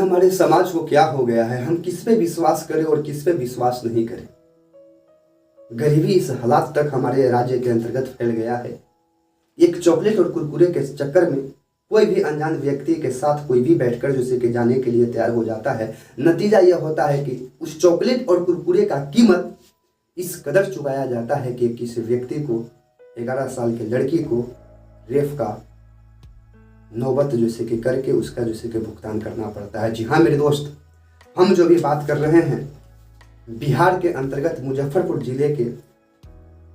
हमारे समाज को क्या हो गया है, हम किस पे विश्वास करें और किस पे विश्वास नहीं करें। गरीबी इस हालात तक हमारे राज्य के अंतर्गत फैल गया है। एक चॉकलेट और कुरकुरे के चक्कर में कोई भी अनजान व्यक्ति के साथ कोई भी बैठकर जैसे कि जाने के लिए तैयार हो जाता है। नतीजा यह होता है कि उस चॉकलेट और कुरकुरे का कीमत इस कदर चुकाया जाता है कि किसी व्यक्ति को 11 साल की लड़की को रेप का नौबत जैसे कि करके उसका जैसे कि भुगतान करना पड़ता है। जी हाँ मेरे दोस्त, हम जो भी बात कर रहे हैं बिहार के अंतर्गत मुजफ्फरपुर जिले के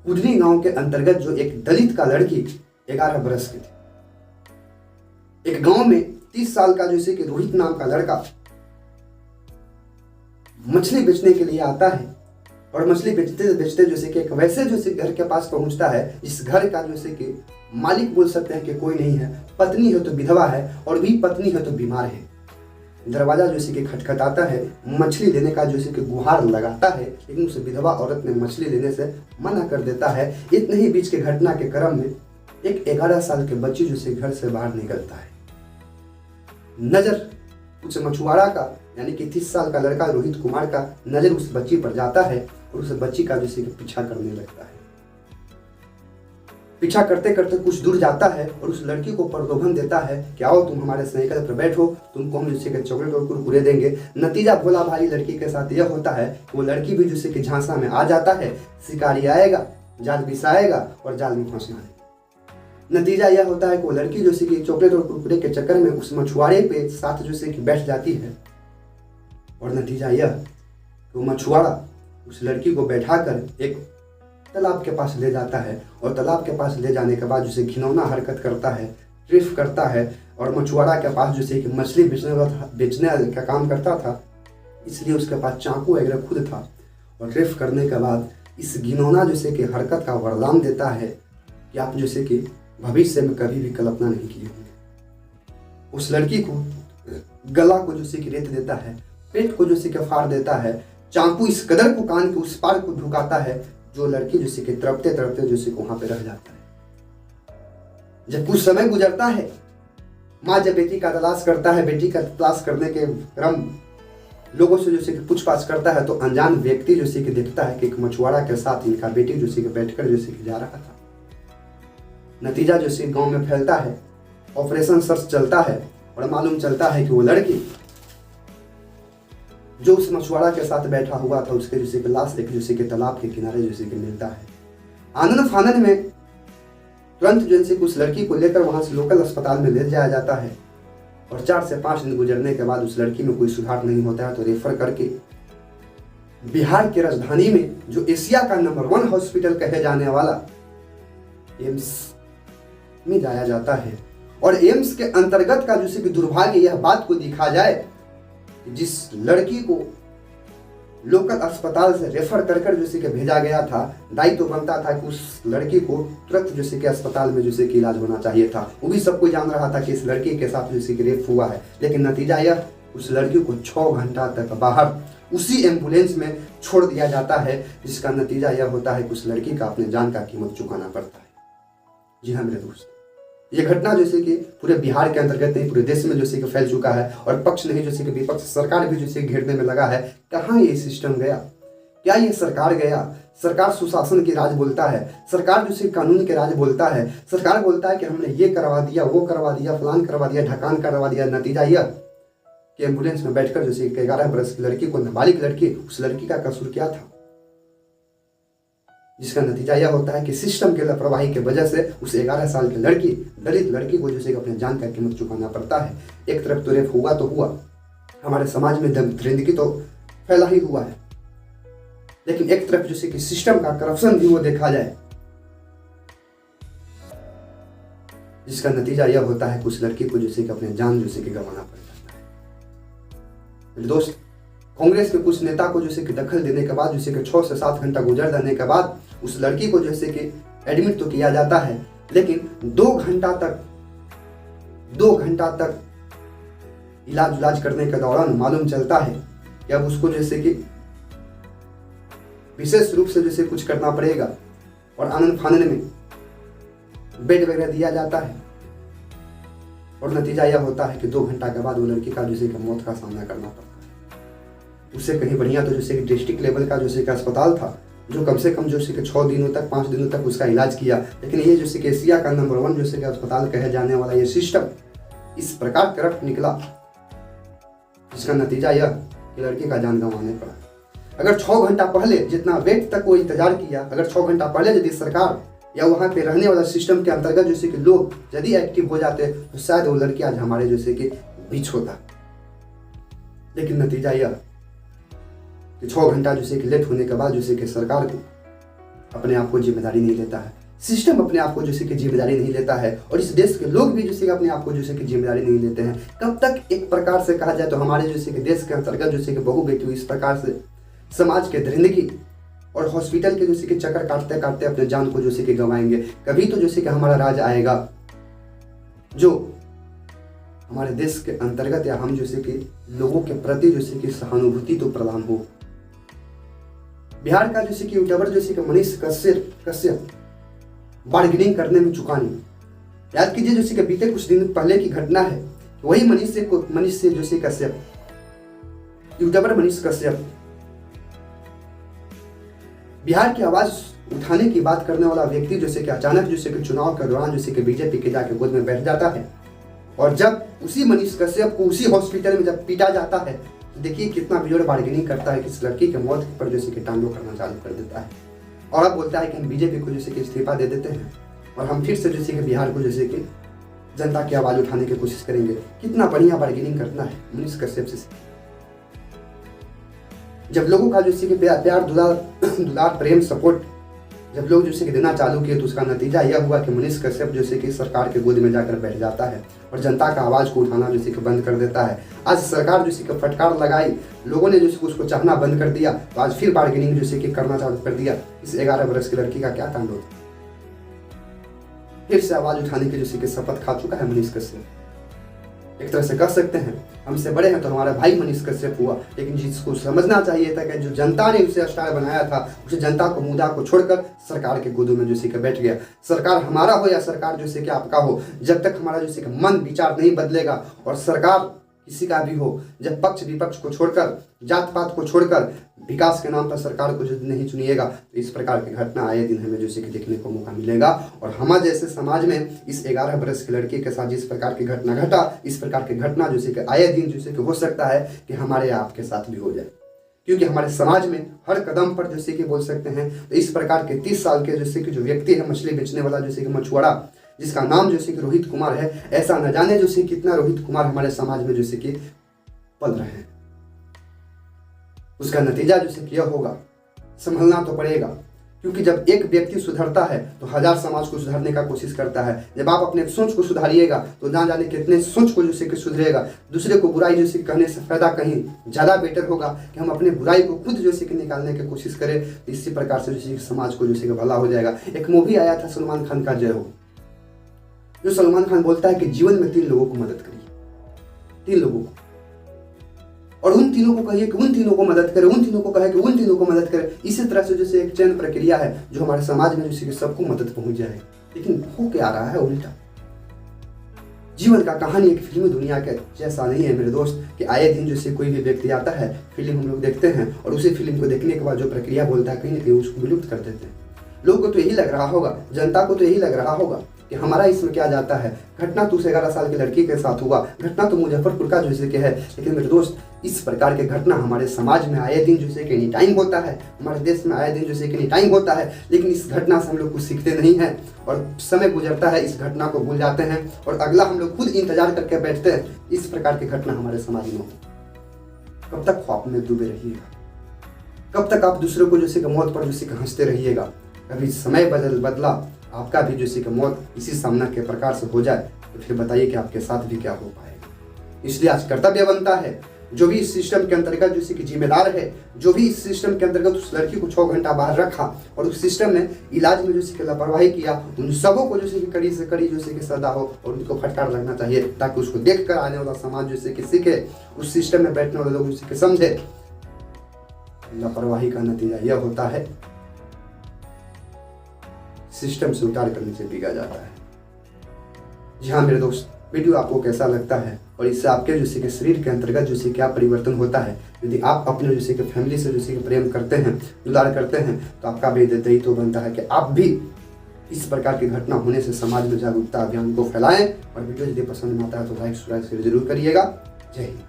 कुदनी गांव के अंतर्गत जो एक दलित का लड़की 11 बरस की थी। एक गांव में 30 साल का जैसे कि रोहित नाम का लड़का मछली बेचने के लिए आता है और मछली बेचते बेचते जैसे कि एक वैसे जैसे घर के पास पहुंचता है। इस घर का जैसे कि मालिक बोल सकते हैं कि कोई नहीं है, पत्नी है तो विधवा है और भी पत्नी है तो बीमार है। दरवाजा जैसे कि खटखटाता है, मछली लेने का जैसे कि गुहार लगाता है, लेकिन उस विधवा औरत ने मछली लेने से मना कर देता है। इतने ही बीच के घटना के क्रम में एक 11 साल के बच्ची जैसे घर से बाहर निकलता है। नजर उस मछुआरा का यानी कि 30 साल का लड़का रोहित कुमार का नजर उस बच्ची पर जाता है और उस बच्ची का जैसे कि पीछा करने लगता है। पीछा करते करते कुछ दूर जाता है और उस लड़की को प्रलोभन देता है कि आओ तुम हमारे साइकिल पर बैठो, तुमको हम जैसे कि चॉकलेट और कुरकुरे देंगे। नतीजा भोला भाई लड़की के साथ यह होता है कि वो लड़की भी जैसे कि झांसा में आ जाता है। शिकारी आएगा, जाल बिछाएगा और जाल में फंसना है। नतीजा यह होता है कि वो लड़की जैसे कि चॉकलेट और कुरकुरे के चक्कर में उस मछुआरे पे साथ जैसे कि बैठ जाती है और नतीजा यह कि वो मछुआरा उस लड़की को बैठाकर एक तालाब के पास ले जाता है और तालाब के पास ले जाने के बाद जैसे घिनौना हरकत करता है, ट्रिफ करता है और मछुआरा के पास जैसे कि मछली बेचने का काम करता था, इसलिए उसके पास चाकू वगैरह खुद था। और ट्रिफ करने के बाद इस घिनौना जैसे कि हरकत का वरदान देता है कि आप जैसे कि भविष्य में कभी भी कल्पना नहीं किए होंगे। उस लड़की को गला को जैसे कि रेत देता है, पेट को जैसे कि फाड़ देता है, चाकू इस कदर को कान के उस पार को ढुकाता है जो लड़की जैसे कि तड़पते तड़पते जैसे कि वहां पे रह जाता है। जब कुछ समय गुजरता है, माँ जब बेटी का तलाश करता है, बेटी का तलाश करने के क्रम लोगों से जैसे कि पूछताछ करता है तो अनजान व्यक्ति जैसे कि देखता है कि एक मछुआरा के साथ इनका बेटी जैसे कि बैठकर जैसे कि जा रहा था। नतीजा जैसे गांव में फैलता है, ऑपरेशन सर्च चलता है और मालूम चलता है कि वो लड़की जो उस मछुआरा के साथ बैठा हुआ था उसके जैसे कि लाश एक जैसे कि तालाब के किनारे जैसे कि मिलता है। आनंद फानन में तुरंत जैसे कि उस लड़की को लेकर वहां से लोकल अस्पताल में ले जाया जाता है और 4 से 5 दिन गुजरने के बाद उस लड़की में कोई सुधार नहीं होता है तो रेफर करके बिहार की राजधानी में जो एशिया का नंबर 1 हॉस्पिटल कहे जाने वाला एम्स में जाया जाता है। और एम्स के अंतर्गत का जैसे कि दुर्भाग्य यह बात को दिखा जाए जिस लड़की को लोकल अस्पताल से रेफर कर जैसे कि भेजा गया था, दायित्व तो बनता था कि उस लड़की को तुरंत जैसे कि अस्पताल में जैसे कि इलाज होना चाहिए था। वो भी सबको जान रहा था कि इस लड़की के साथ जैसे कि रेप हुआ है, लेकिन नतीजा यह उस लड़की को 6 घंटा तक बाहर उसी एम्बुलेंस में छोड़ दिया जाता है, जिसका नतीजा यह होता है कि उस लड़की का अपने जान का कीमत चुकाना पड़ता है। जी हाँ मेरे दोस्त, ये घटना जैसे कि पूरे बिहार के अंतर्गत नहीं पूरे देश में जैसे कि फैल चुका है और पक्ष नहीं जैसे कि विपक्ष सरकार भी जैसे घेरने में लगा है। कहाँ ये सिस्टम गया? क्या ये सरकार गया? सरकार सुशासन की राज बोलता है, सरकार जैसे कानून के राज बोलता है, सरकार बोलता है कि हमने ये करवा दिया, वो करवा दिया, फलान करवा दिया, ढकान करवा दिया। नतीजा यह कि एम्बुलेंस में बैठकर जैसे 11 बरस की लड़की को, नाबालिग लड़की, उस लड़की का कसूर क्या था? जिसका नतीजा यह होता है कि सिस्टम के लापरवाही की वजह से उस 11 साल की लड़की, दलित लड़की को जैसे अपने जान का कीमत चुकाना पड़ता है। एक तरफ तो रेप हुआ तो हुआ, हमारे समाज में दरिंदगी तो फैला ही हुआ है, लेकिन एक तरफ जैसे कि सिस्टम का करप्शन भी वो देखा जाए, जिसका नतीजा यह होता है कि उस लड़की को जैसे कि अपने जान जैसे कि गंवाना पड़ जाता है। मेरे दोस्त, कांग्रेस में कुछ नेता को जैसे कि दखल देने के बाद जैसे कि 6 से 7 घंटा गुजर जाने के बाद उस लड़की को जैसे कि एडमिट तो किया जाता है, लेकिन 2 घंटा तक इलाज करने के दौरान मालूम चलता है कि अब उसको जैसे कि विशेष रूप से जैसे कुछ करना पड़ेगा और आनंद फानन में बेड वगैरह दिया जाता है। और नतीजा यह होता है कि 2 घंटा के बाद वो लड़की का जैसे कि मौत का सामना करना पड़ता है। उससे कहीं बढ़िया तो जैसे कि डिस्ट्रिक्ट लेवल का जैसे कि अस्पताल था, जो कम से कम जैसे कि 6 दिनों तक 5 दिनों तक उसका इलाज किया। लेकिन ये जैसे कि एशिया का नंबर 1 जैसे कि अस्पताल कहे जाने वाला ये सिस्टम इस प्रकार करप्ट निकला, जिसका नतीजा यह कि लड़की का जान गंवाने पड़ा। अगर 6 घंटा पहले जितना वेट तक वो इंतजार किया, अगर 6 घंटा पहले यदि सरकार या वहाँ पे रहने वाला सिस्टम के अंतर्गत जैसे कि लोग यदि एक्टिव हो जाते तो शायद वो लड़की आज हमारे जैसे कि बीच होता। लेकिन नतीजा यह कि 6 घंटा जैसे कि लेट होने के बाद जैसे कि सरकार को अपने आप को जिम्मेदारी नहीं लेता है, सिस्टम अपने आप को जैसे कि जिम्मेदारी नहीं लेता है, और इस देश के लोग भी जैसे कि अपने आप को जैसे कि जिम्मेदारी नहीं लेते हैं। कब तक एक प्रकार से कहा जाए तो हमारे जैसे कि देश के अंतर्गत जैसे कि बहू बेटी इस प्रकार से समाज के दरिंदगी और हॉस्पिटल के जैसे कि चक्कर काटते काटते अपने जान को जैसे कि गंवाएंगे। कभी तो जैसे कि हमारा राज आएगा जो हमारे देश के अंतर्गत या हम जैसे कि लोगों के प्रति जैसे कि सहानुभूति तो प्रदान हो। बिहार का जैसे कि यूट्यूबर जैसे कि मनीष कश्यप बार्गेनिंग करने में चुका नहीं। याद कीजिए जैसे कि बीते कुछ दिन पहले की घटना है, वही मनीष से जैसे कश्यप, यूट्यूबर मनीष कश्यप बिहार की आवाज उठाने की बात करने वाला व्यक्ति जैसे कि अचानक जैसे कि चुनाव के दौरान जैसे कि बीजेपी के जाके गोद में बैठ जाता है, और जब उसी मनीष कश्यप को उसी हॉस्पिटल में जब पीटा जाता है तो देखिए कितना बिजोड़ बार्गेनिंग करता है कि इस लड़की के मौत पर जैसे कि टांडो करना चालू कर देता है, और अब बोलता है कि हम बीजेपी को जैसे कि इस्तीफा दे देते हैं और हम फिर से जैसे कि बिहार को जैसे कि जनता की आवाज उठाने की कोशिश करेंगे। कितना बढ़िया बार्गेनिंग करना है मनीष कश्यप से। जब लोगों का जैसे कि प्यार दुलार प्रेम सपोर्ट जब लोग जैसे कि देना चालू किए तो उसका नतीजा यह हुआ कि मनीष कश्यप जैसे कि सरकार के गोद में जाकर बैठ जाता है और जनता का आवाज को उठाना जैसे कि बंद कर देता है। आज सरकार जैसे कि फटकार लगाई, लोगों ने जैसे उसको चाहना बंद कर दिया, तो आज फिर बार्गेनिंग जैसे कि करना चालू कर दिया। इस 11 वर्ष की लड़की का क्या कांड होता, फिर से आवाज उठाने की जैसे कि शपथ खा चुका है मनीष कश्यप। एक तरह से कह सकते हैं हमसे बड़े हैं तो हमारा भाई मनीष कश्यप हुआ, लेकिन जिसको समझना चाहिए था कि जो जनता ने उसे स्टार बनाया था, उसे जनता को मुद्दा को छोड़कर सरकार के गोदों में जैसे कि बैठ गया। सरकार हमारा हो या सरकार जैसे कि आपका हो, जब तक हमारा जैसे कि मन विचार नहीं बदलेगा और सरकार किसी का भी हो, जब पक्ष विपक्ष को छोड़कर जात पात को छोड़कर विकास के नाम पर सरकार को जो नहीं चुनिएगा तो इस प्रकार की घटना आए दिन हमें जैसे कि देखने को मौका मिलेगा। और हमारे जैसे समाज में इस 11 वर्ष की लड़की के साथ जिस प्रकार की घटना घटा, इस प्रकार की घटना जैसे कि आए दिन जैसे कि हो सकता है कि हमारे आपके साथ भी हो जाए, क्योंकि हमारे समाज में हर कदम पर जैसे कि बोल सकते हैं तो इस प्रकार के 30 साल के जैसे कि जो व्यक्ति है मछली बेचने वाला जैसे कि मछुआरा, जिसका नाम जैसे कि रोहित कुमार है, ऐसा न जाने जैसे कितना रोहित कुमार हमारे समाज में जैसे कि पल रहे हैं। उसका नतीजा जैसे कि यह होगा, संभलना तो पड़ेगा, क्योंकि जब एक व्यक्ति सुधरता है तो 1000 समाज को सुधारने का कोशिश करता है। जब आप अपने सोच को सुधारिएगा तो ना जाने कितने सोच को जैसे कि सुधरेगा। दूसरे को बुराई जैसे कहने से फायदा कहीं ज़्यादा बेटर होगा कि हम अपने बुराई को खुद जैसे कि निकालने की कोशिश करें, तो इसी प्रकार से जैसे कि समाज को जैसे कि भला हो जाएगा। एक मूवी आया था सलमान खान का जय हो, जो सलमान खान बोलता है कि जीवन में 3 लोगों को मदद करिए, 3 लोगों को, और उन तीनों को कहिए कि उन तीनों को मदद करे, उन तीनों को कहे कि उन तीनों को मदद करे। इसी तरह से जैसे एक चैन प्रक्रिया है जो हमारे समाज में जैसे कि सबको मदद पहुंच जाए, लेकिन हो क्या रहा है उल्टा। जीवन का कहानी एक फिल्मी दुनिया के जैसा नहीं है मेरे दोस्त कि आए दिन जैसे कोई भी व्यक्ति आता है, फिल्म हम लोग देखते हैं और उसी फिल्म को देखने के बाद जो प्रक्रिया बोलता है कहीं ना कहीं उसको विलुप्त कर देते हैं। लोगों को तो यही लग रहा होगा, जनता को तो यही लग रहा होगा कि हमारा इसमें क्या जाता है, घटना तो 11 साल की लड़की के साथ हुआ, घटना तो मुजफ्फरपुर का जैसे कि है। लेकिन मेरे दोस्त इस प्रकार के घटना हमारे समाज में आए दिन जैसे कि एनी टाइम होता है, हमारे देश में आए दिन जैसे कि एनी टाइम होता है, लेकिन इस घटना से हम लोग कुछ सीखते नहीं हैं और समय गुजरता है इस घटना को भूल जाते हैं और अगला हम लोग खुद इंतजार करके बैठते हैं। इस प्रकार की घटना हमारे समाज में हो। कब तक ख्वाब में डूबे रहिएगा, कब तक आप दूसरों को जैसे कि मौत पर जैसे कि हंसते रहिएगा। कभी समय बदला आपका भी जैसे कि मौत इसी सामना के प्रकार से हो जाए तो फिर बताइए कि आपके साथ भी क्या हो पाएगा। इसलिए आज कर्तव्य बनता है, जो भी इस सिस्टम के अंतर्गत जैसे कि जिम्मेदार है, जो भी इस सिस्टम के अंतर्गत उस लड़की को 6 घंटा बाहर रखा और उस सिस्टम में इलाज में जैसे कि लापरवाही किया, उन सबों को जैसे कि कड़ी से कड़ी जैसे कि सजा हो और उनको फटकार लगना चाहिए, ताकि उसको देख कर आने वाला समाज जैसे कि सीखे, उस सिस्टम में बैठने वाले लोग जैसे कि समझे। लापरवाही का नतीजा यह होता है सिस्टम से उतार कर नीचे बिगा जाता है। जी हाँ मेरे दोस्त, वीडियो आपको कैसा लगता है और इससे आपके जैसे के शरीर के अंतर्गत जैसे क्या परिवर्तन होता है। यदि आप अपने जैसे के फैमिली से जैसे के प्रेम करते हैं, दुलार करते हैं, तो आपका भी दायित्व बनता है कि आप भी इस प्रकार की घटना होने से समाज में जागरूकता अभियान को फैलाएं। और वीडियो यदि पसंद आता है तो लाइक शेयर जरूर करिएगा। जय हिंद।